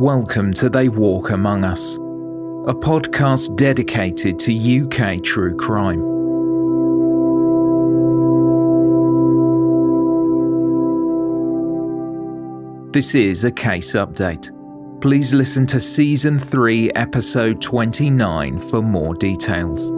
Welcome to They Walk Among Us, a podcast dedicated to UK true crime. This is a case update. Please listen to Season 3, Episode 29 for more details.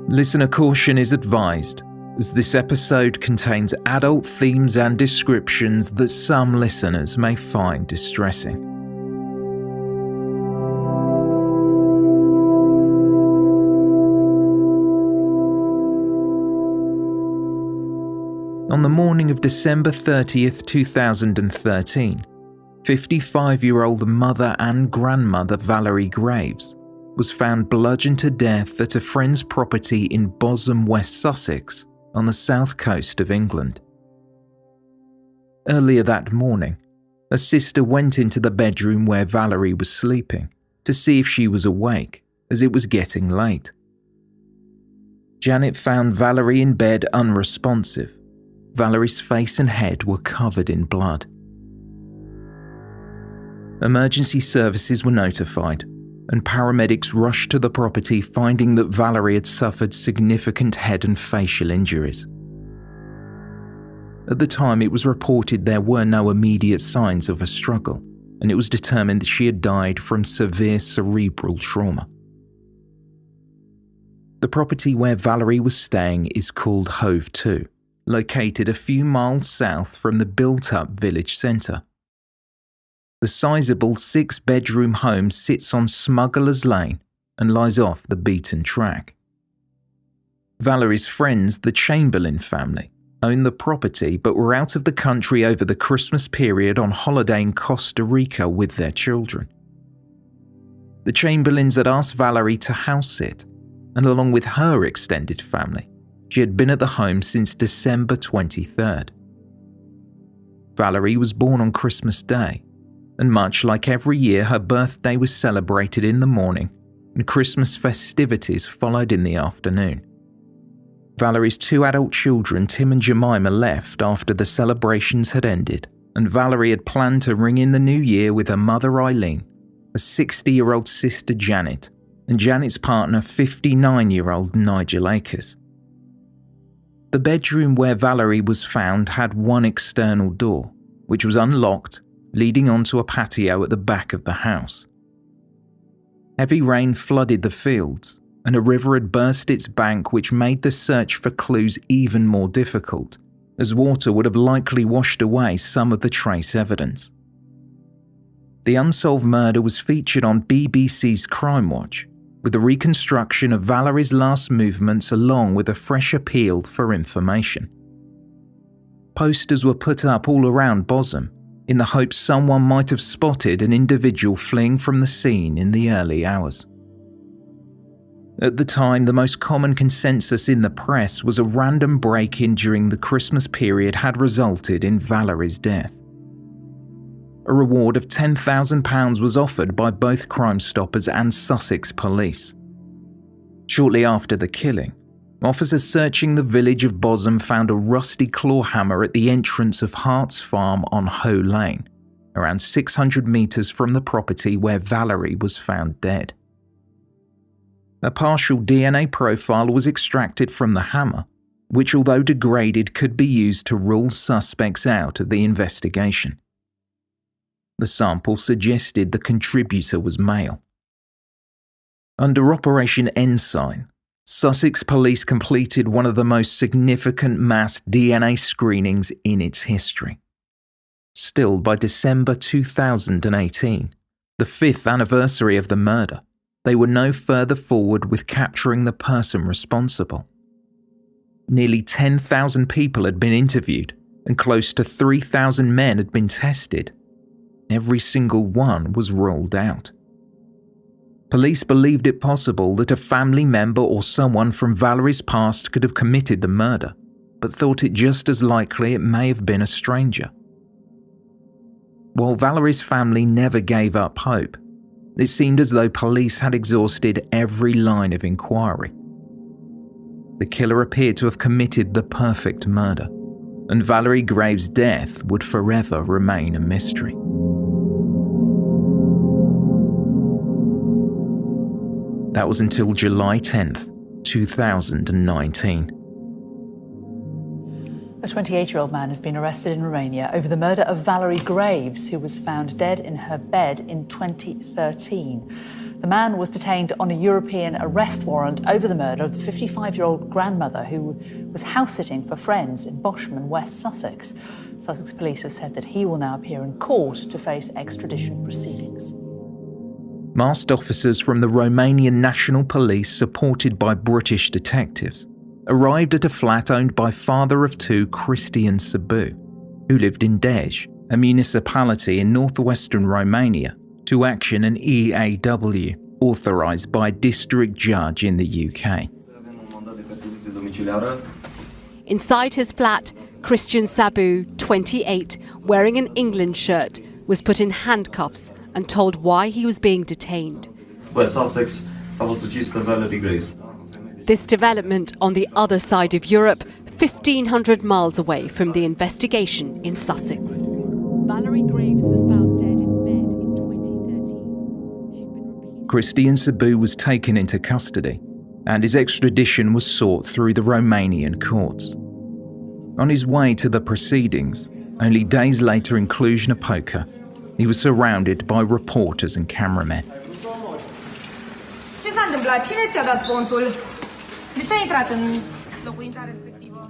Listener caution is advised, as this episode contains adult themes and descriptions that some listeners may find distressing. On the morning of December 30th, 2013, 55-year-old mother and grandmother Valerie Graves was found bludgeoned to death at a friend's property in Bosham, West Sussex, on the south coast of England. Earlier that morning, a sister went into the bedroom where Valerie was sleeping to see if she was awake, as it was getting late. Janet found Valerie in bed unresponsive. Valerie's face and head were covered in blood. Emergency services were notified, and paramedics rushed to the property, finding that Valerie had suffered significant head and facial injuries. At the time, it was reported there were no immediate signs of a struggle, and it was determined that she had died from severe cerebral trauma. The property where Valerie was staying is called Hove 2, located a few miles south from the built-up village centre. The sizable 6-bedroom home sits on Smuggler's Lane and lies off the beaten track. Valerie's friends, the Chamberlain family, own the property but were out of the country over the Christmas period on holiday in Costa Rica with their children. The Chamberlains had asked Valerie to house sit, and along with her extended family, she had been at the home since December 23rd. Valerie was born on Christmas Day, and much like every year, her birthday was celebrated in the morning and Christmas festivities followed in the afternoon. Valerie's 2 adult children, Tim and Jemima, left after the celebrations had ended, and Valerie had planned to ring in the new year with her mother Eileen, a 60-year-old sister Janet, and Janet's partner 59-year-old Nigel Akers. The bedroom where Valerie was found had one external door, which was unlocked, leading onto a patio at the back of the house. Heavy rain flooded the fields, and a river had burst its bank, which made the search for clues even more difficult, as water would have likely washed away some of the trace evidence. The unsolved murder was featured on BBC's Crime Watch, with a reconstruction of Valerie's last movements along with a fresh appeal for information. Posters were put up all around Bosham, in the hope someone might have spotted an individual fleeing from the scene in the early hours. At the time, the most common consensus in the press was a random break-in during the Christmas period had resulted in Valerie's death. A reward of £10,000 was offered by both Crime Stoppers and Sussex police. Shortly after the killing, officers searching the village of Bosham found a rusty claw hammer at the entrance of Hart's Farm on Hoe Lane, around 600 metres from the property where Valerie was found dead. A partial DNA profile was extracted from the hammer, which, although degraded, could be used to rule suspects out of the investigation. The sample suggested the contributor was male. Under Operation Ensign, Sussex Police completed one of the most significant mass DNA screenings in its history. Still, by December 2018, the 5th anniversary of the murder, they were no further forward with capturing the person responsible. Nearly 10,000 people had been interviewed and close to 3,000 men had been tested. Every single one was ruled out. Police believed it possible that a family member or someone from Valerie's past could have committed the murder, but thought it just as likely it may have been a stranger. While Valerie's family never gave up hope, It seemed as though police had exhausted every line of inquiry. The killer appeared to have committed the perfect murder, and Valerie Graves' death would forever remain a mystery. That was until July 10th, 2019. A 28-year-old man has been arrested in Romania over the murder of Valerie Graves, who was found dead in her bed in 2013. The man was detained on a European arrest warrant over the murder of the 55-year-old grandmother who was house-sitting for friends in Bosham, West Sussex. Sussex police have said that he will now appear in court to face extradition proceedings. Masked officers from the Romanian National Police, supported by British detectives, arrived at a flat owned by father of two, Cristian Sâbu, who lived in Dej, a municipality in northwestern Romania, to action an EAW authorised by a district judge in the UK. Inside his flat, Cristian Sâbu, 28, wearing an England shirt, was put in handcuffs and told why he was being detained. West Sussex, a fost ucisă Valerie Graves. This development on the other side of Europe, 1,500 miles away from the investigation in Sussex. Valerie Graves was found dead in bed in 2013. Cristian Sâbu was taken into custody, and his extradition was sought through the Romanian courts. On his way to the proceedings, only days later in Cluj-Napoca, he was surrounded by reporters and cameramen. Ce s-a întâmplat? Cine ți-a dat pontul? De ce ai intrat în locuința respectivă?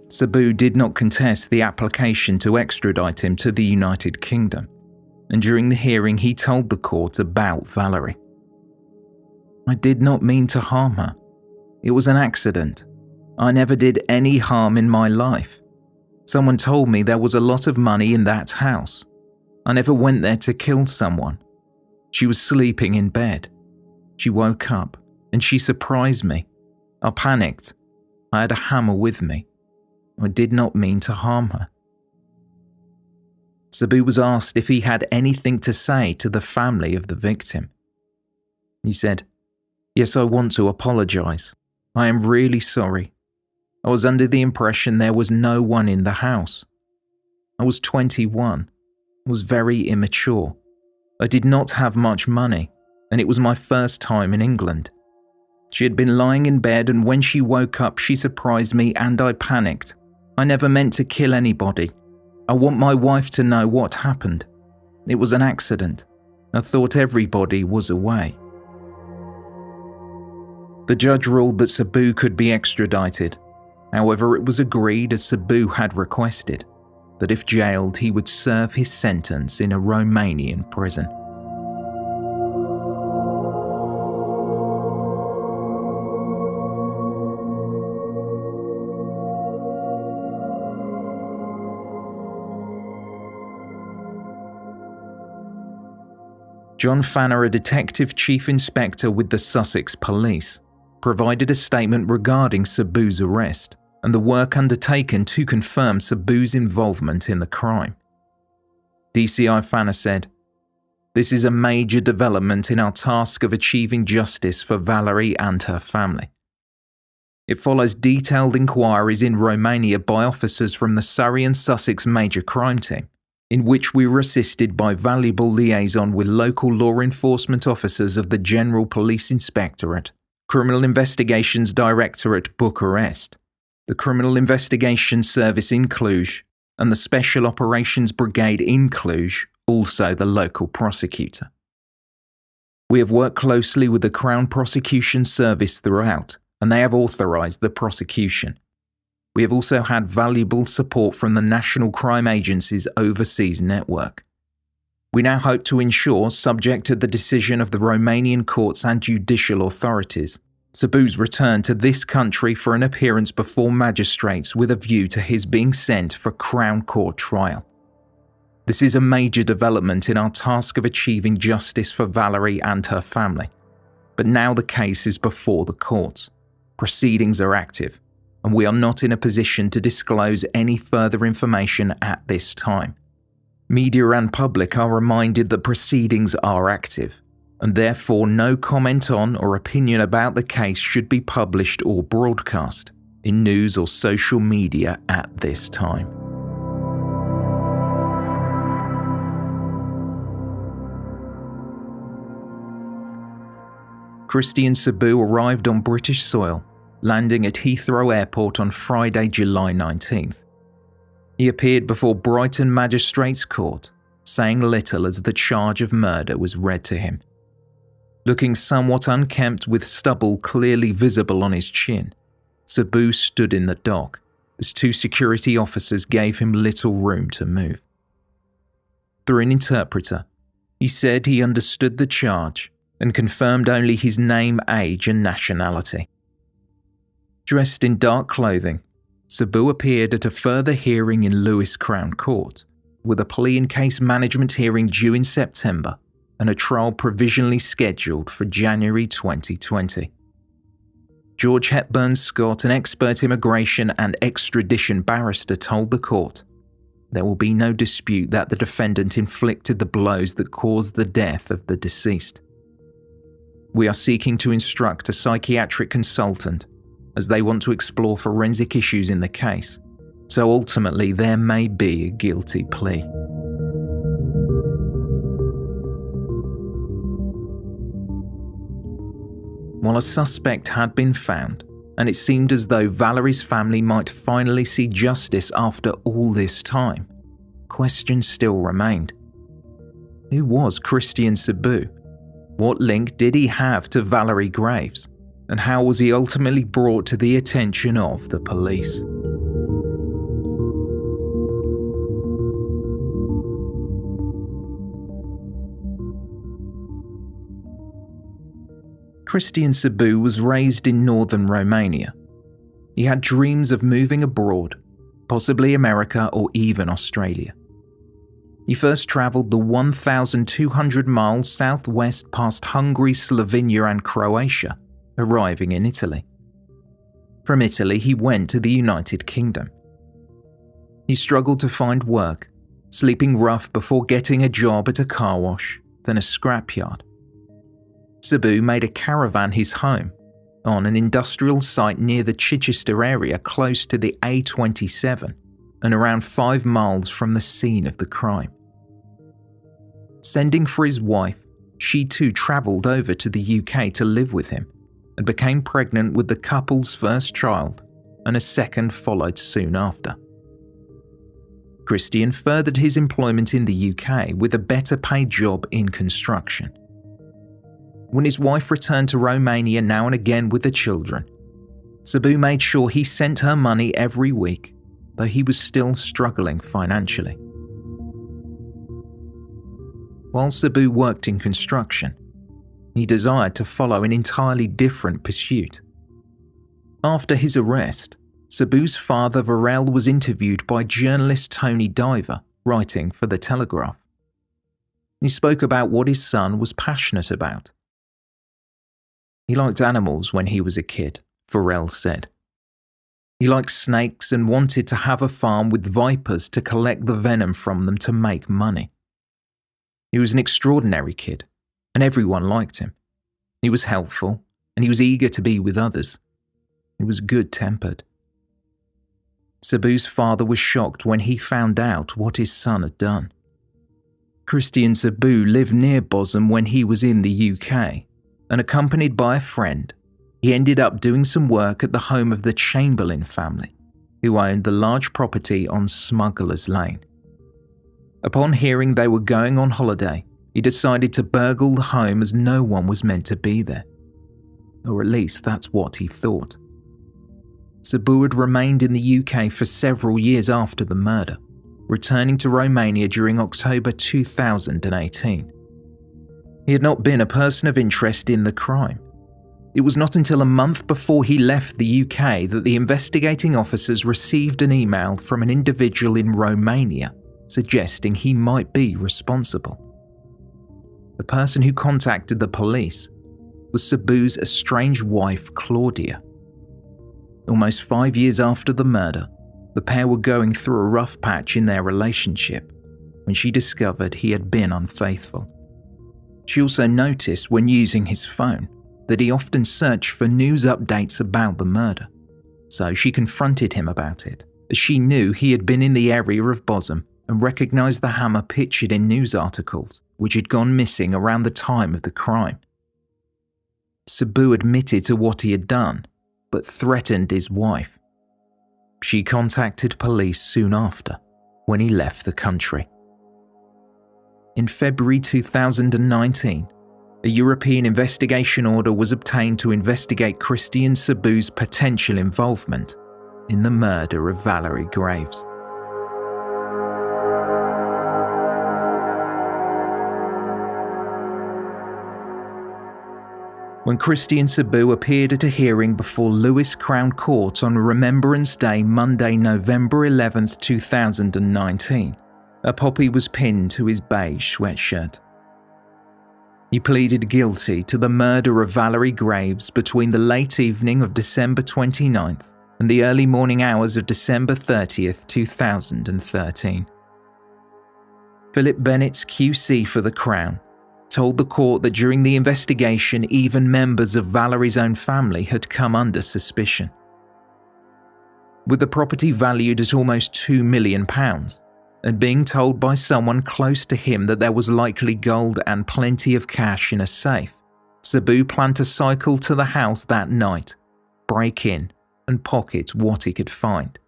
Sâbu did not contest the application to extradite him to the United Kingdom, and during the hearing he told the court about Valerie. I did not mean to harm her. It was an accident. I never did any harm in my life. Someone told me there was a lot of money in that house. I never went there to kill someone. She was sleeping in bed. She woke up and she surprised me. I panicked. I had a hammer with me. I did not mean to harm her. Sâbu was asked if he had anything to say to the family of the victim. He said, "Yes, I want to apologise. I am really sorry. I was under the impression there was no one in the house. I was 21. I was very immature. I did not have much money, and it was my first time in England. She had been lying in bed, and when she woke up, she surprised me and I panicked. I never meant to kill anybody. I want my wife to know what happened. It was an accident. I thought everybody was away." The judge ruled that Sâbu could be extradited. However, it was agreed, as Sâbu had requested, that if jailed, he would serve his sentence in a Romanian prison. John Fanner, a detective chief inspector with the Sussex Police, provided a statement regarding Sâbu's arrest and the work undertaken to confirm Sâbu's involvement in the crime. DCI Fanner said, "This is a major development in our task of achieving justice for Valerie and her family. It follows detailed inquiries in Romania by officers from the Surrey and Sussex Major Crime Team, in which we were assisted by valuable liaison with local law enforcement officers of the General Police Inspectorate, Criminal Investigations Directorate Bucharest, the Criminal Investigations Service in Cluj, and the Special Operations Brigade in Cluj, also the local prosecutor. We have worked closely with the Crown Prosecution Service throughout, and they have authorised the prosecution. We have also had valuable support from the National Crime Agency's overseas network. We now hope to ensure, subject to the decision of the Romanian courts and judicial authorities, Sâbu's return to this country for an appearance before magistrates with a view to his being sent for Crown Court trial. This is a major development in our task of achieving justice for Valerie and her family. But now the case is before the courts. Proceedings are active, and we are not in a position to disclose any further information at this time. Media and public are reminded that proceedings are active, and therefore no comment on or opinion about the case should be published or broadcast in news or social media at this time. Christian Sabu arrived on British soil, landing at Heathrow Airport on Friday, July 19th. He appeared before Brighton Magistrates Court, saying little as the charge of murder was read to him. Looking somewhat unkempt with stubble clearly visible on his chin, Sabu stood in the dock as two security officers gave him little room to move. Through an interpreter, he said he understood the charge and confirmed only his name, age and nationality. Dressed in dark clothing, Sabu appeared at a further hearing in Lewes Crown Court, with a plea and case management hearing due in September and a trial provisionally scheduled for January 2020. George Hepburn Scott, an expert immigration and extradition barrister, told the court, "There will be no dispute that the defendant inflicted the blows that caused the death of the deceased. We are seeking to instruct a psychiatric consultant as they want to explore forensic issues in the case, so ultimately there may be a guilty plea." While a suspect had been found, and it seemed as though Valerie's family might finally see justice after all this time, questions still remained. Who was Christian Sabu? What link did he have to Valerie Graves? And how was he ultimately brought to the attention of the police? Christian Sabu was raised in northern Romania. He had dreams of moving abroad, possibly America or even Australia. He first travelled the 1,200 miles southwest past Hungary, Slovenia and Croatia, arriving in Italy. From Italy, he went to the United Kingdom. He struggled to find work, sleeping rough before getting a job at a car wash, then a scrapyard. Sabu made a caravan his home on an industrial site near the Chichester area close to the A27 and around 5 miles from the scene of the crime. Sending for his wife, she too travelled over to the UK to live with him and became pregnant with the couple's first child, and a second followed soon after. Christian furthered his employment in the UK with a better paid job in construction. When his wife returned to Romania now and again with the children, Sabu made sure he sent her money every week, though he was still struggling financially. While Sabu worked in construction, he desired to follow an entirely different pursuit. After his arrest, Sabu's father Varel was interviewed by journalist Tony Diver, writing for The Telegraph. He spoke about what his son was passionate about. He liked animals when he was a kid, Varel said. He liked snakes and wanted to have a farm with vipers to collect the venom from them to make money. He was an extraordinary kid, and everyone liked him. He was helpful, and he was eager to be with others. He was good-tempered. Sabu's father was shocked when he found out what his son had done. Christian Sabu lived near Bosom when he was in the UK, and accompanied by a friend, he ended up doing some work at the home of the Chamberlain family, who owned the large property on Smugglers Lane. Upon hearing they were going on holiday, he decided to burgle the home as no one was meant to be there. Or at least that's what he thought. Sabu had remained in the UK for several years after the murder, returning to Romania during October 2018. He had not been a person of interest in the crime. It was not until a month before he left the UK that the investigating officers received an email from an individual in Romania suggesting he might be responsible. The person who contacted the police was Sabu's estranged wife, Claudia. Almost 5 years after the murder, the pair were going through a rough patch in their relationship, when she discovered he had been unfaithful. She also noticed when using his phone that he often searched for news updates about the murder, so she confronted him about it, as she knew he had been in the area of Bosom and recognised the hammer pictured in news articles which had gone missing around the time of the crime. Sabu admitted to what he had done, but threatened his wife. She contacted police soon after, when he left the country. In February 2019, a European investigation order was obtained to investigate Christian Sabu's potential involvement in the murder of Valerie Graves. When Christian Sabu appeared at a hearing before Lewis Crown Court on Remembrance Day, Monday, November 11, 2019, a poppy was pinned to his beige sweatshirt. He pleaded guilty to the murder of Valerie Graves between the late evening of December 29th and the early morning hours of December 30th, 2013. Philip Bennett's QC for the Crown told the court that during the investigation even members of Valerie's own family had come under suspicion. With the property valued at almost £2 million, and being told by someone close to him that there was likely gold and plenty of cash in a safe, Sabu planned to cycle to the house that night, break in, and pocket what he could find.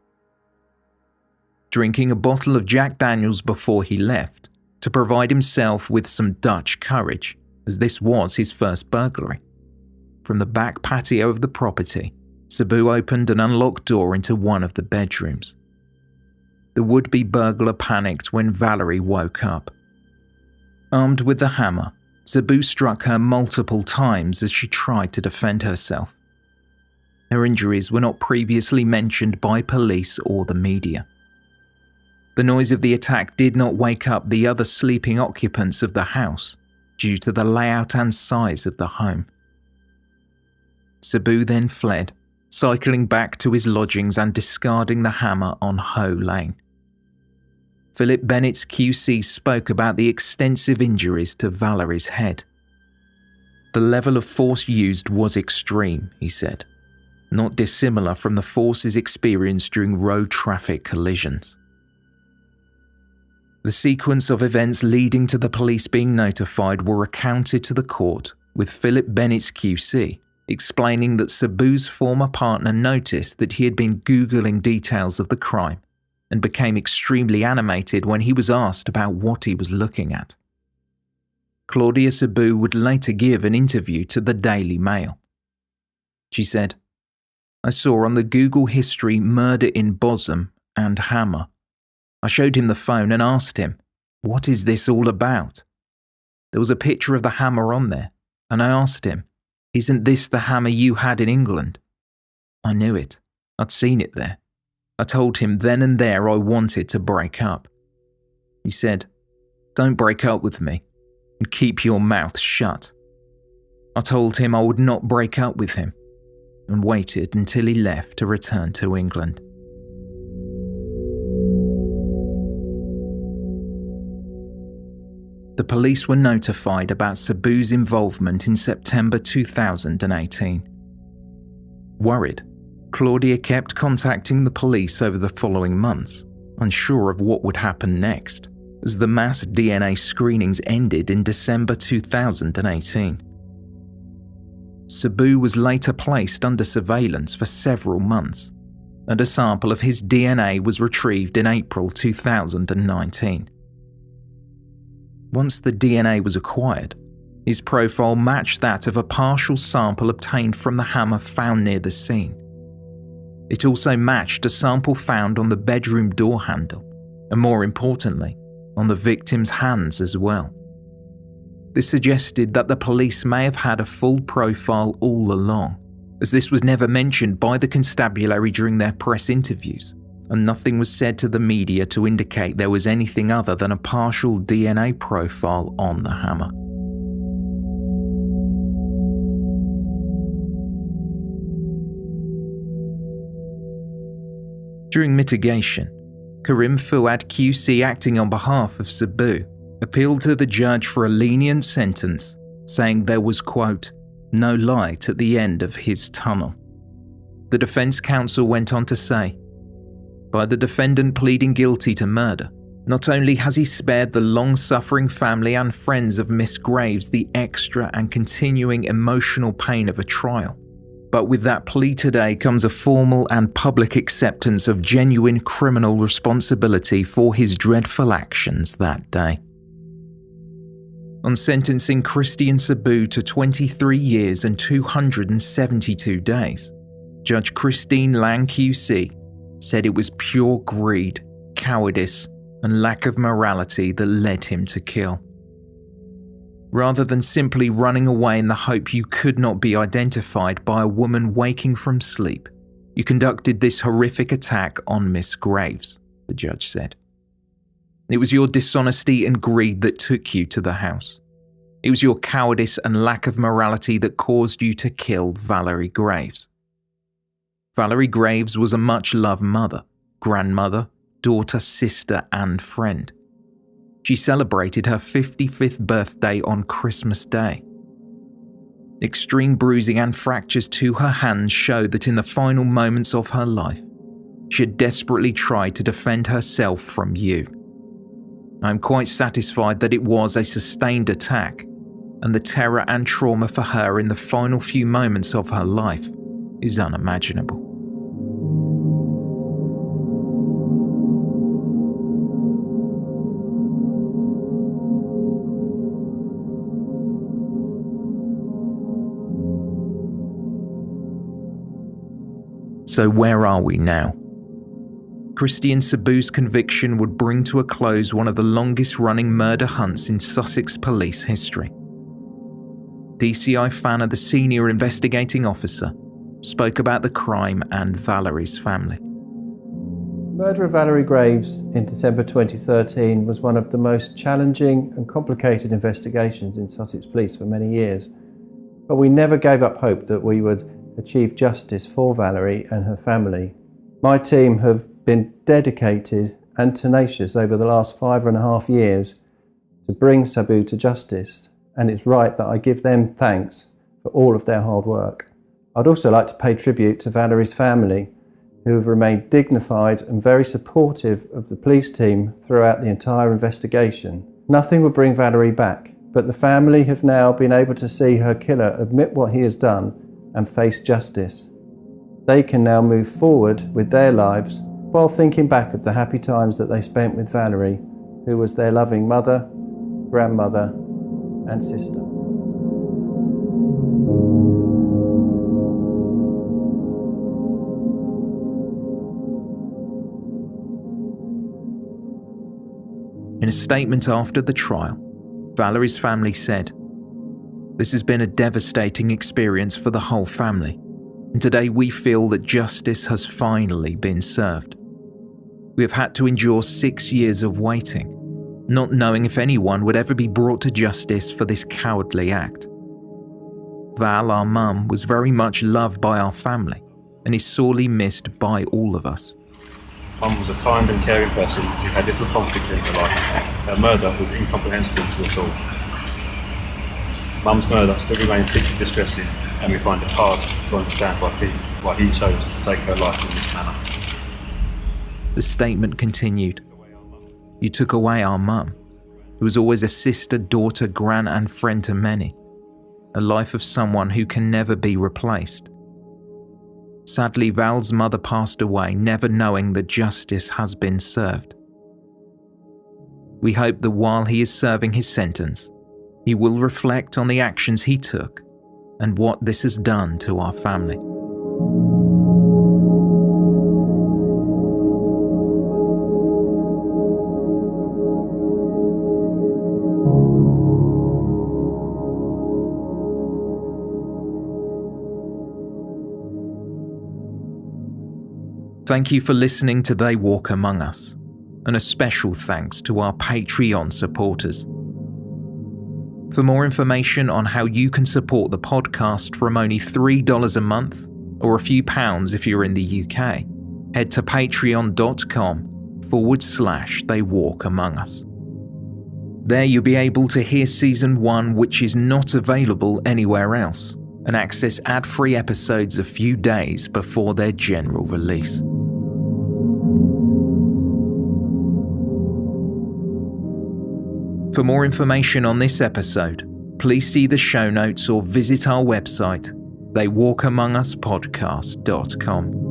Drinking a bottle of Jack Daniels before he left, to provide himself with some Dutch courage, as this was his first burglary. From the back patio of the property, Sabu opened an unlocked door into one of the bedrooms. The would-be burglar panicked when Valerie woke up. Armed with the hammer, Sabu struck her multiple times as she tried to defend herself. Her injuries were not previously mentioned by police or the media. The noise of the attack did not wake up the other sleeping occupants of the house due to the layout and size of the home. Sabu then fled, cycling back to his lodgings and discarding the hammer on Hoe Lane. Philip Bennett's QC spoke about the extensive injuries to Valerie's head. The level of force used was extreme, he said, not dissimilar from the forces experienced during road traffic collisions. The sequence of events leading to the police being notified were recounted to the court, with Philip Bennett's QC explaining that Sabu's former partner noticed that he had been Googling details of the crime and became extremely animated when he was asked about what he was looking at. Claudia Sabu would later give an interview to the Daily Mail. She said, "I saw on the Google history murder in Bosom and hammer. I showed him the phone and asked him, 'What is this all about?' There was a picture of the hammer on there, and I asked him, 'Isn't this the hammer you had in England?' I knew it. I'd seen it there. I told him then and there I wanted to break up. He said, 'Don't break up with me, and keep your mouth shut.' I told him I would not break up with him, and waited until he left to return to England." The police were notified about Sabu's involvement in September 2018. Worried, Claudia kept contacting the police over the following months, unsure of what would happen next, as the mass DNA screenings ended in December 2018. Sabu was later placed under surveillance for several months, and a sample of his DNA was retrieved in April 2019. Once the DNA was acquired, his profile matched that of a partial sample obtained from the hammer found near the scene. It also matched a sample found on the bedroom door handle, and more importantly, on the victim's hands as well. This suggested that the police may have had a full profile all along, as this was never mentioned by the constabulary during their press interviews, and nothing was said to the media to indicate there was anything other than a partial DNA profile on the hammer. During mitigation, Karim Fuad QC, acting on behalf of Sabu, appealed to the judge for a lenient sentence, saying there was, quote, no light at the end of his tunnel. The defence counsel went on to say, by the defendant pleading guilty to murder, not only has he spared the long-suffering family and friends of Miss Graves the extra and continuing emotional pain of a trial, but with that plea today comes a formal and public acceptance of genuine criminal responsibility for his dreadful actions that day. On sentencing Christian Sabu to 23 years and 272 days, Judge Christine Lang QC said it was pure greed, cowardice, and lack of morality that led him to kill. Rather than simply running away in the hope you could not be identified by a woman waking from sleep, you conducted this horrific attack on Miss Graves, the judge said. It was your dishonesty and greed that took you to the house. It was your cowardice and lack of morality that caused you to kill Valerie Graves. Valerie Graves was a much-loved mother, grandmother, daughter, sister, and friend. She celebrated her 55th birthday on Christmas Day. Extreme bruising and fractures to her hands showed that in the final moments of her life, she had desperately tried to defend herself from you. I am quite satisfied that it was a sustained attack, and the terror and trauma for her in the final few moments of her life is unimaginable. So where are we now? Christian Sabu's conviction would bring to a close one of the longest-running murder hunts in Sussex police history. DCI Fanner, the senior investigating officer, spoke about the crime and Valerie's family. The murder of Valerie Graves in December 2013 was one of the most challenging and complicated investigations in Sussex Police for many years, but we never gave up hope that we would achieve justice for Valerie and her family. My team have been dedicated and tenacious over the last 5.5 years to bring Sabu to justice, and it's right that I give them thanks for all of their hard work. I'd also like to pay tribute to Valerie's family, who have remained dignified and very supportive of the police team throughout the entire investigation. Nothing will bring Valerie back, but the family have now been able to see her killer admit what he has done and face justice. They can now move forward with their lives while thinking back of the happy times that they spent with Valerie, who was their loving mother, grandmother, and sister. In a statement after the trial, Valerie's family said, "This has been a devastating experience for the whole family, and today we feel that justice has finally been served. We have had to endure 6 years of waiting, not knowing if anyone would ever be brought to justice for this cowardly act. Val, our mum, was very much loved by our family and is sorely missed by all of us. Mum was a kind and caring person who had little conflict in her life. Her murder was incomprehensible to us all. Mum's murder still remains deeply distressing, and we find it hard to understand why he chose to take her life in this manner." The statement continued, "You took away our mum, who was always a sister, daughter, gran and friend to many. A life of someone who can never be replaced. Sadly, Val's mother passed away, never knowing that justice has been served. We hope that while he is serving his sentence, he will reflect on the actions he took and what this has done to our family." Thank you for listening to They Walk Among Us, and a special thanks to our Patreon supporters. For more information on how you can support the podcast from only $3 a month, or a few pounds if you're in the UK, head to patreon.com patreon.com/They Walk Among Us. There you'll be able to hear Season 1, which is not available anywhere else, and access ad-free episodes a few days before their general release. For more information on this episode, please see the show notes or visit our website, theywalkamonguspodcast.com.